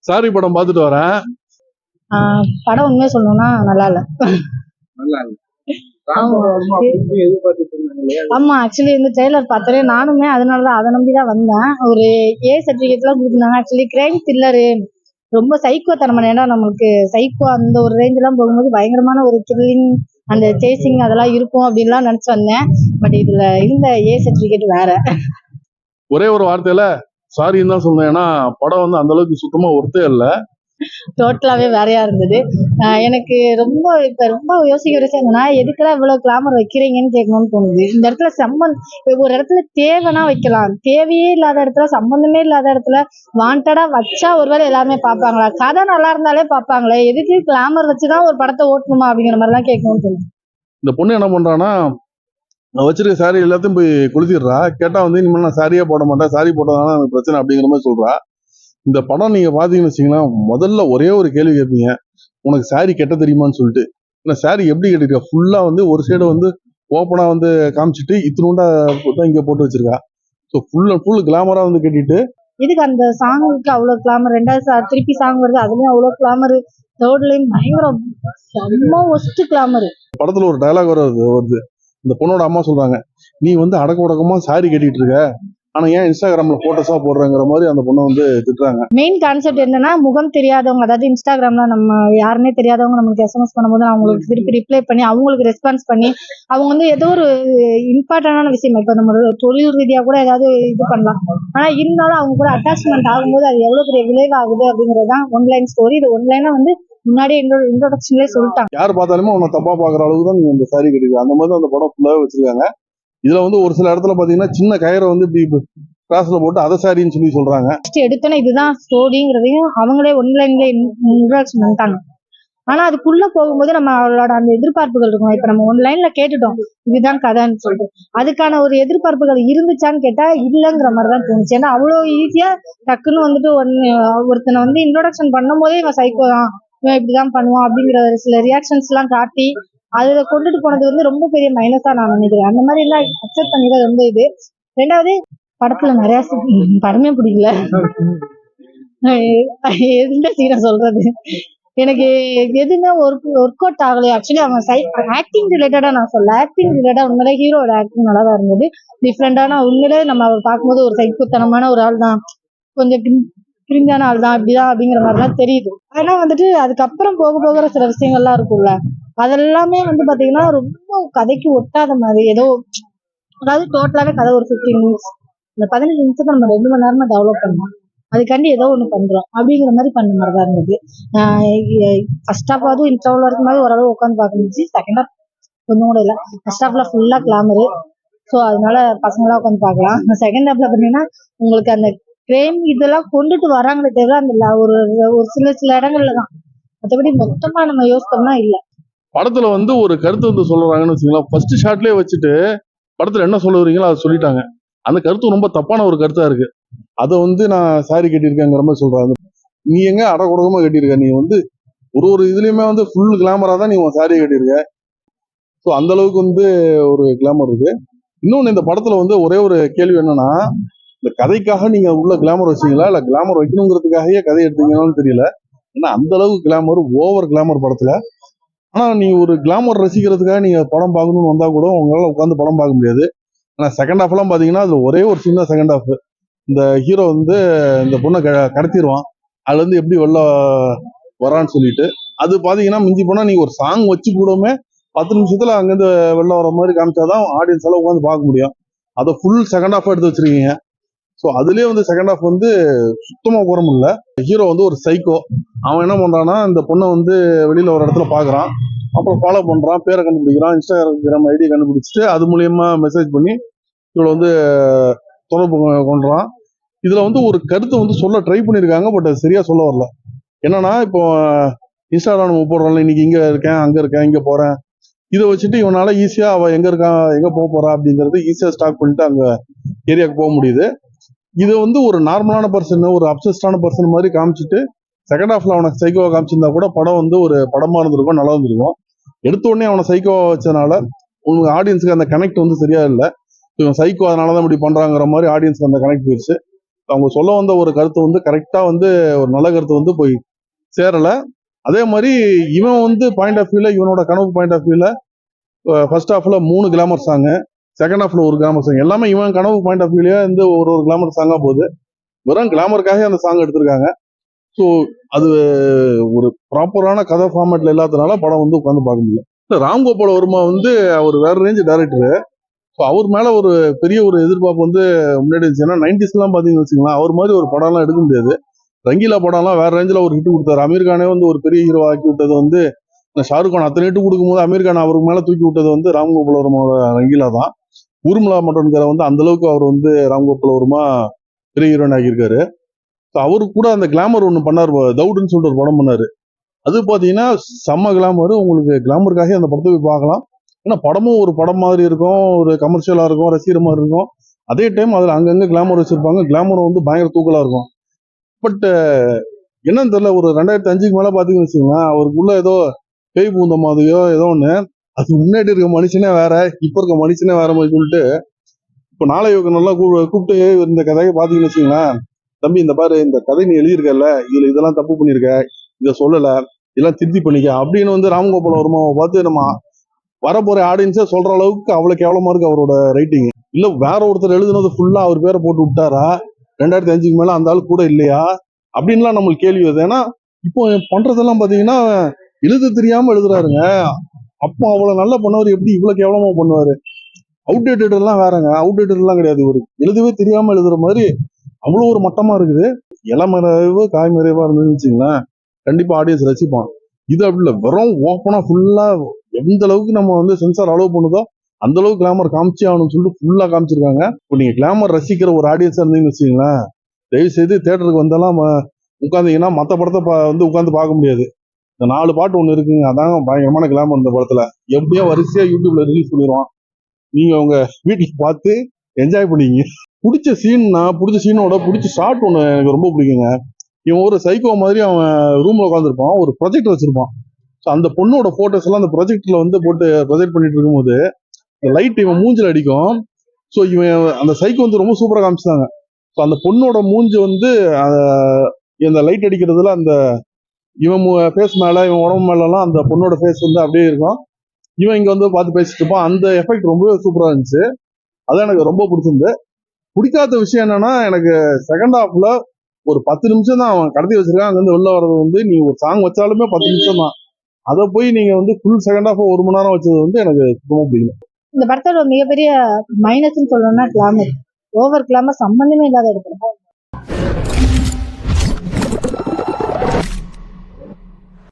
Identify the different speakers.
Speaker 1: Sorry படம் பார்த்துட்டு வரேன்.
Speaker 2: படம் உண்மையா சொல்லணும்னா நல்லா இல்ல. ஆமா, ஆக்சுவலி இந்த ட்ரெய்லர் பார்த்ததே நானுமே அதனாலதான் அதை நம்பிதான் வந்தேன். ஒரு ஏ சர்டிபிகேட் எல்லாம் கொடுத்துருந்தாங்க. ஆக்சுவலி கிரைம் த்ரில்லரு, ரொம்ப சைக்கோ தரமான, ஏன்னா நம்மளுக்கு சைக்கோ அந்த ஒரு ரேஞ்ச் எல்லாம் போகும்போது பயங்கரமான ஒரு த்ரில்லிங், அந்த சேசிங் அதெல்லாம் இருக்கும் அப்படின்லாம் நினைச்சு வந்தேன். பட் இதுல இருந்த ஏ சர்டிபிகேட் வேற.
Speaker 1: ஒரே ஒரு வார்த்தையில சாரின்னு தான் சொன்னேன். ஏன்னா படம் வந்து அந்த அளவுக்கு சுத்தமா ஒர்த்தே இல்லை.
Speaker 2: டோட்டலாவே வேறையா இருந்தது. எனக்கு ரொம்ப யோசிக்கிற விஷயம் என்னன்னா, எதுக்குலாம் இவ்வளவு கிளாமர் வைக்கிறீங்கன்னு கேட்கணும்னு தோணுது. இந்த இடத்துல ஒரு இடத்துல தேவைன்னா வைக்கலாம், தேவையே இல்லாத இடத்துல, சம்பந்தமே இல்லாத இடத்துல வாண்டடா வச்சா ஒருவேளை எல்லாருமே பார்ப்பாங்களா? கதை நல்லா இருந்தாலே பார்ப்பாங்களே, எதுக்கு கிளாமர் வச்சுதான் ஒரு படத்தை ஓட்டணுமா அப்படிங்கிற மாதிரி எல்லாம் கேட்கணும்னு தோணுது.
Speaker 1: இந்த பொண்ணு என்ன பண்றான்னா, வச்சிருக்க சாரி எல்லாத்தையும் போய் குளிச்சிடுறா. கேட்டா வந்து இனிமேல் நான் சாரியே போட மாட்டேன், சாரி போட்டதால எனக்கு பிரச்சனை அப்படிங்கிற மாதிரி சொல்றா. இந்த படம் நீங்க பாத்தீங்கன்னு வச்சீங்கன்னா, முதல்ல ஒரே ஒரு கேள்வி கேட்பீங்க, உனக்கு சாரி கெட்ட தெரியுமான்னு சொல்லிட்டு. இல்லை சாரி எப்படி கட்டிருக்கா, ஃபுல்லா வந்து ஒரு சைடு வந்து ஓப்பனா வந்து காமிச்சிட்டு இத்தினூண்டா தான் இங்க போட்டு வச்சிருக்கா. ஸோ ஃபுல் அண்ட் ஃபுல் கிளாமரா வந்து கட்டிட்டு,
Speaker 2: இதுக்கு அந்த சாங்குக்கு அவ்வளவு கிளாமர், ரெண்டாவது திருப்பி சாங் வருது அதுலயும் அவ்வளவு கிளாமர், தேர்ட் லைன் பயங்கரம் செம்ம ஒஸ்ட் கிளாமர்.
Speaker 1: படத்துல ஒரு டயலாக் வருது. இந்த பொண்ணோட அம்மா சொல்றாங்க, நீ வந்து அடக்க உடக்கமா சாரி கட்டிட்டு இருக்க, ஆனா ஏன் இன்ஸ்டாகிராம்ல போட்டோஸா போடுறங்கிற மாதிரி அந்த பொண்ணை வந்து திட்டுறாங்க.
Speaker 2: மெயின் கான்செப்ட் என்னன்னா, முகம் தெரியாதவங்க, அதாவது இன்ஸ்டாகிராம்ல நம்ம யாருன்னே தெரியாதவங்க நம்மளுக்கு எஸ்எம்எஸ் பண்ணும்போது அவங்களுக்கு திருப்பி ரிப்ளை பண்ணி அவங்களுக்கு ரெஸ்பான்ஸ் பண்ணி அவங்க வந்து ஏதோ ஒரு இம்பார்ட்டன்டான விஷயம், இப்ப நம்ம தொழில் ரீதியா கூட ஏதாவது இது பண்ணலாம், ஆனா இருந்தாலும் அவங்க கூட அட்டாச்மெண்ட் ஆகும்போது அது எவ்வளவு பெரிய விளைவாகுது அப்படிங்கறதுதான் ஒன்லைன் ஸ்டோரி. இது ஒன்லைனா வந்து முன்னாடியே இன்ட்ரோடக்ஷன்லயே சொல்லிட்டாங்க.
Speaker 1: யார் பார்த்தாலுமே உன்னை தப்பா பாக்குற அளவுக்கு தான் நீங்க இந்த சாரி கட்டிருக்க, அந்த மாதிரி அந்த படம் ஃபுல்லாவே வச்சிருக்காங்க. இதுல வந்து ஒரு சில இடத்துல பாத்தீங்கன்னா சின்ன கயிறை வந்து இப்படி கிராஸ்ல போட்டு அதை சாரின்னு சொல்லி சொல்றாங்க.
Speaker 2: எடுத்தோன்னே இதுதான் ஸ்டோரிங்கிறதையும் அவங்களே ஒன்லைன்ல இன்ட்ரோடக்ஷன் பண்ணிட்டாங்க. ஆனா அதுக்குள்ள போகும்போது நம்ம அவளோட அந்த எதிர்பார்ப்புகள் இருக்கும். இப்ப நம்ம ஒன்லைன்ல கேட்டுட்டோம் இதுதான் கதைன்னு சொல்லிட்டு, அதுக்கான ஒரு எதிர்பார்ப்புகள் இருந்துச்சான்னு கேட்டா இல்லைங்கிற மாதிரிதான் தோணுச்சு. ஏன்னா அவ்வளவு ஈஸியா டக்குன்னு வந்துட்டு ஒருத்தனை வந்து இன்ட்ரோடக்ஷன் பண்ணும் போதே இவன் சைக்கோ தான், இவன் இப்படிதான் பண்ணுவான் அப்படிங்கிற சில ரியாக்ஷன்ஸ் எல்லாம் காட்டி அதுல கொண்டுட்டு போனது வந்து ரொம்ப பெரிய மைனஸா நான் நினைக்கிறேன். அந்த மாதிரி எல்லாம் அக்செப்ட் பண்ணிக்கிறது ரொம்ப இது. ரெண்டாவது, படத்துல நிறைய படமே பிடிக்கல. எந்த சீனை சொல்றது, எனக்கு எதுவுமே ஒர்க் அவுட் ஆகலையே. ஆக்சுவலி அவன் ஆக்டிங் ரிலேட்டடா நான் சொல்ல, ஆக்டிங் ரிலேட்டடா உண்மையிலே ஹீரோட ஆக்டிங் நல்லா தான் இருந்தது, டிஃப்ரெண்டான. உண்மையிலே நம்ம அவர் பார்க்கும்போது ஒரு சைக்கோத்தனமான ஒரு ஆள் தான், கொஞ்சம் கிரிஞ்சான ஆள் தான், இப்படிதான் அப்படிங்கிற மாதிரிலாம் தெரியுது. ஆனா வந்துட்டு அதுக்கப்புறம் போகிற சில விஷயங்கள்லாம் இருக்கும்ல, அதெல்லாமே வந்து பாத்தீங்கன்னா ரொம்ப கதைக்கு ஒட்டாத மாதிரி ஏதோ, அதாவது டோட்டலாவே கதை ஒரு 15 மினிட்ஸ், இந்த 15 நிமிஷத்தை நம்ம 2 மணி நேரமா டெவலப் பண்ணோம், அதுக்காண்டி ஏதோ ஒண்ணு பண்றோம் அப்படிங்கிற மாதிரி பண்ண மாதிரிதான் இருந்தது. ஃபர்ஸ்ட் ஹாஃப் ஆகுது இன்டர்வல் வரைக்கும் மாதிரி ஓரளவு உட்காந்து பார்க்க முடிஞ்சு. செகண்ட் ஹாஃப் கொஞ்சம் கூட இல்லை, ஃபர்ஸ்ட் ஹாஃப்ல ஃபுல்லா கிளாமரு, ஸோ அதனால பசங்களாம் உட்காந்து பார்க்கலாம். செகண்ட் ஹாஃப்ல பாத்தீங்கன்னா உங்களுக்கு அந்த கிரைம் இதெல்லாம் கொண்டுட்டு வராங்களே தவிர அந்த ஒரு சில இடங்கள்ல தான், மற்றபடி மொத்தமா நம்ம யோசித்தோம்னா இல்ல.
Speaker 1: படத்துல வந்து ஒரு கருத்து வந்து சொல்றாங்கன்னு வச்சுக்கலாம், ஃபர்ஸ்ட் ஷாட்லயே வச்சுட்டு படத்துல என்ன சொல்ல வரீங்களோ அதை சொல்லிட்டாங்க. அந்த கருத்து ரொம்ப தப்பான ஒரு கருத்தா இருக்கு. அதை வந்து நான் சாரி கட்டியிருக்கேங்கிற மாதிரி சொல்றாங்க. நீ எங்க அடக்குடகமா கட்டியிருக்க, நீ வந்து ஒரு இதுலயுமே வந்து ஃபுல் கிளாமரா தான் நீ உன் சாரியை கட்டியிருக்க. ஸோ அந்த அளவுக்கு வந்து ஒரு கிளாமர் இருக்கு. இன்னொன்னு, இந்த படத்துல வந்து ஒரே ஒரு கேள்வி என்னன்னா, இந்த கதைக்காக நீங்க உள்ள கிளாமர் வச்சீங்களா இல்ல கிளாமர் வைக்கணுங்கிறதுக்காகவே கதை எடுத்தீங்கன்னு தெரியல. ஏன்னா அந்த அளவுக்கு கிளாமர், ஓவர் கிளாமர் படத்துல. ஆனா நீ ஒரு கிளாமர் ரசிக்கிறதுக்காக நீங்க படம் பார்க்கணும்னு வந்தா கூட உங்களால உட்காந்து படம் பார்க்க முடியாது. ஆனா செகண்ட் ஹாஃப் எல்லாம் பாத்தீங்கன்னா அது ஒரே ஒரு சின்ன செகண்ட் ஹாஃப், இந்த ஹீரோ வந்து இந்த பொண்ணை கடத்திடுவான், அதுல இருந்து எப்படி வெளில வரான்னு சொல்லிட்டு, அது பாத்தீங்கன்னா மிஞ்சி போனா நீங்க ஒரு சாங் வச்சு கூடமே 10 நிமிஷத்துல அங்கிருந்து வெளில வர மாதிரி காமிச்சாதான் ஆடியன்ஸ் எல்லாம் உட்காந்து பார்க்க முடியும். அதை ஃபுல் செகண்ட் ஹாஃப் எடுத்து வச்சிருக்கீங்க. ஸோ அதுலயே வந்து செகண்ட் ஹாஃப் வந்து சுத்தமா போற முடியல. ஹீரோ வந்து ஒரு சைக்கோ, அவன் என்ன பண்றான்னா இந்த பொண்ணை வந்து வெளியில ஒரு இடத்துல பாக்குறான், அப்புறம் ஃபாலோ பண்றான், பேரை கண்டுபிடிக்கிறான், இன்ஸ்டாகிராம் ஐடி கண்டுபிடிச்சிட்டு அது மூலியமா மெசேஜ் பண்ணி இவளை வந்து தொடர்பு கொண்டுறான். இதுல வந்து ஒரு கருத்தை வந்து சொல்ல ட்ரை பண்ணியிருக்காங்க, பட் அது சரியா சொல்ல வரல. என்னன்னா, இப்போ இன்ஸ்டாகிராம் நம்ம போடுறோம்ல, இன்னைக்கு இங்க இருக்கேன், அங்க இருக்கேன், இங்க போறேன், இதை வச்சுட்டு இவனால ஈஸியா அவ எங்க இருக்கான், எங்க போறா அப்படிங்கறது ஈஸியா ஸ்டாக் பண்ணிட்டு அங்க ஏரியாவுக்கு போக முடியுது. இது வந்து ஒரு நார்மலான பர்சன், ஒரு அப்சஸ்டான பர்சன் மாதிரி காமிச்சிட்டு செகண்ட் ஹாஃப்ல அவனை சைக்கோவா காமிச்சிருந்தா கூட படம் வந்து ஒரு படமா இருந்திருக்கும், நல்லா இருந்திருக்கும். எடுத்த உடனே அவனை சைக்கோவா வச்சதுனால உங்களுக்கு ஆடியன்ஸுக்கு அந்த கனெக்ட் வந்து சரியா இல்லை. இவன் சைக்கோ அதனாலதான் இப்படி பண்றாங்கிற மாதிரி ஆடியன்ஸ் அந்த கனெக்ட் போயிடுச்சு. அவங்க சொல்ல வந்த ஒரு கருத்து வந்து கரெக்டா வந்து ஒரு நல்ல கருத்து வந்து போய் சேரல. அதே மாதிரி இவன் வந்து பாயிண்ட் ஆஃப் வியூல இவனோட கனவு பாயிண்ட் ஆஃப் வியூல ஃபர்ஸ்ட் ஹாஃப்ல 3 கிளாமர் சாங், செகண்ட் ஹாஃப்ல ஒரு கிளாமர் சாங், எல்லாமே இவன் கனவு பாயிண்ட் ஆஃப் வியூலயே வந்து ஒரு கிளாமர் சாங்கா போகுது. வெறும் கிளாமருக்காக அந்த சாங் எடுத்திருக்காங்க. ஸோ அது ஒரு ப்ராப்பரான கதை ஃபார்மேட்ல இல்லாதனால படம் வந்து உட்காந்து பார்க்க முடியல. ராம்கோபால் வர்மா வந்து அவர் வேற ரேஞ்ச் டைரக்டர். ஸோ அவர் மேல ஒரு பெரிய ஒரு எதிர்பார்ப்பு வந்து முன்னாடி இருந்துச்சு. ஏன்னா 90s எல்லாம் பாத்தீங்கன்னு வச்சுக்கலாம், அவர் மாதிரி ஒரு படம்லாம் எடுக்க முடியாது. ரங்கீலா படம்லாம் வேற ரேஞ்சில் ஒரு ஹிட் கொடுத்தாரு. அமீர் கானே வந்து ஒரு பெரிய ஹீரோ ஆக்கி விட்டது வந்து ஷாருக் கான் அத்தனை ஹிட் கொடுக்கும்போது அமீர் கான் அவருக்கு மேல தூக்கி விட்டது வந்து ராம்கோபால் வர்மாவோட ரங்கீலா தான். ஊர்மிளா மட்டன்கார வந்து அந்த அளவுக்கு அவர் வந்து ராம்கோபால் வர்மா பெரிய ஹீரோயின் ஆகியிருக்காரு. ஸோ அவரு கூட அந்த கிளாமர் ஒன்று பண்ணார், தவுடுன்னு சொல்லிட்டு ஒரு படம் பண்ணாரு. அது பாத்தீங்கன்னா செம்ம கிளாமர். உங்களுக்கு கிளாமருக்காக அந்த படத்தை போய் பார்க்கலாம். ஏன்னா படமும் ஒரு படம் மாதிரி இருக்கும், ஒரு கமர்ஷியலா இருக்கும், ரசிக்கிற மாதிரி இருக்கும். அதே டைம் அதுல அங்கங்க கிளாமர் வச்சிருப்பாங்க. கிளாமர் வந்து பயங்கர தூக்கலா இருக்கும். பட் என்னன்னு தெரியல, ஒரு 2005க்கு மேல பாத்தீங்கன்னு வச்சுக்கோங்களேன், அவருக்குள்ள ஏதோ பேய் பூந்த மாதிரியோ ஏதோ ஒண்ணு. அது முன்னாடி இருக்க மனுஷனே வேற, இப்ப இருக்க மனுஷனே வேற மாதிரி சொல்லிட்டு இப்ப நாளையோகனெல்லாம் கூப்பிட்டு இந்த கதையை பாத்தீங்கன்னு வச்சுக்கோங்களேன், தம்பி இந்த பாரு இந்த கதை நீ எழுதியிருக்கல, இதுல இதெல்லாம் தப்பு பண்ணிருக்க, இதை சொல்லல, இதெல்லாம் திருத்தி பண்ணிக்க அப்படின்னு வந்து ராம்கோபால் வர்மாவை பார்த்து நம்ம வரப்போற ஆடியன்ஸே சொல்ற அளவுக்கு அவ்வளவு கேவலமா இருக்கு அவரோட ரைட்டிங். இல்ல வேற ஒருத்தர் எழுதுனது ஃபுல்லா அவர் பேரை போட்டு விட்டாரா, 2005க்கு மேல அந்த ஆள் கூட இல்லையா அப்படின்லாம் நம்மளுக்கு கேள்வி வருது. ஏன்னா இப்போ பண்றதெல்லாம் பாத்தீங்கன்னா எழுத தெரியாம எழுதுறாருங்க. அப்போ அவ்வளவு நல்லா பண்ணவர் எப்படி இவ்வளவு கேவலமா பண்ணுவாரு? அவுடேட்டட் எல்லாம் வேறங்க, அவுடேட்டட் எல்லாம் கிடையாது. ஒரு எழுதவே தெரியாம எழுதுற மாதிரி அவ்வளவு ஒரு மட்டமா இருக்குது. இளமறைவு காய்மறைவா இருந்ததுன்னு வச்சுங்களேன், கண்டிப்பா ஆடியன்ஸ் ரசிப்பான். இது அப்படி இல்லை, வெறும் ஓப்பனா ஃபுல்லா எந்த அளவுக்கு நம்ம வந்து சென்சார் அலோவ் பண்ணுதோ அந்த அளவுக்கு கிளாமர் காமிச்சே ஆகணும்னு சொல்லிட்டு ஃபுல்லா காமிச்சிருக்காங்க. இப்போ நீங்க கிளாமர் ரசிக்கிற ஒரு ஆடியன்ஸா இருந்தீங்கன்னு வச்சுங்களேன், தயவு செய்து தேட்டருக்கு வந்தெல்லாம் உட்காந்தீங்கன்னா மற்ற படத்தை வந்து உட்காந்து பார்க்க முடியாது. இந்த 4 பாட்டு ஒண்ணு இருக்குங்க, அதாங்க பயங்கரமான கிளாமர் இந்த படத்துல. எப்படியோ வரிசையா யூடியூப்ல ரிலீஸ் பண்ணிடுவான், நீங்க உங்க வீட்டுக்கு பார்த்து என்ஜாய் பண்ணீங்க. பிடிச்ச சீனோட பிடிச்ச ஷாட் ஒண்ணு எனக்கு ரொம்ப பிடிக்குங்க. இவன் ஒரு சைக்கோ மாதிரி அவன் ரூம்ல உட்காந்துருப்பான், ஒரு ப்ரொஜெக்ட் வச்சிருப்பான். ஸோ அந்த பொண்ணோட போட்டோஸ் எல்லாம் அந்த ப்ரொஜெக்ட்ல வந்து போட்டு ப்ரொஜெக்ட் பண்ணிட்டு இருக்கும்போது லைட் இவன் மூஞ்சில அடிக்கும். ஸோ இவன் அந்த சைக்கோ வந்து ரொம்ப சூப்பரா காமிச்சிட்டாங்க. ஸோ அந்த பொண்ணோட மூஞ்சி வந்து இந்த லைட் அடிக்கிறதுல அந்த இவன் ஃபேஸ் மேல இவன் உடம்பு மேல எல்லாம் அந்த பொண்ணோட ஃபேஸ் வந்து அப்படியே இருக்கும். இவன் இங்க வந்து பார்த்து பேசிட்டு இருப்பான். அந்த எஃபெக்ட் ரொம்பவே சூப்பரா இருந்துச்சு. அதான் எனக்கு ரொம்ப பிடிச்சிருந்து. பிடிக்காத விஷயம் என்னன்னா, எனக்கு செகண்ட் ஹாஃப்ல ஒரு 10 நிமிஷம் தான் அவன் கடத்தி வச்சிருக்கான். அங்கிருந்து வெளில வர்றது வந்து நீ ஒரு சாங் வச்சாலுமே 10 நிமிஷம் தான். அதை போய் நீங்க வந்து ஃபுல் செகண்ட் ஹாஃப் 1 மணி நேரம் வச்சது வந்து எனக்கு சுத்தமா பிடிக்கல.
Speaker 2: இந்த படத்தோட மிகப்பெரிய மைனஸ்ன்னு சொல்லணும்னா கிளாமர். ஓவர் கிளாமர், சம்பந்தமே இல்லாத எடுக்கிறோம்.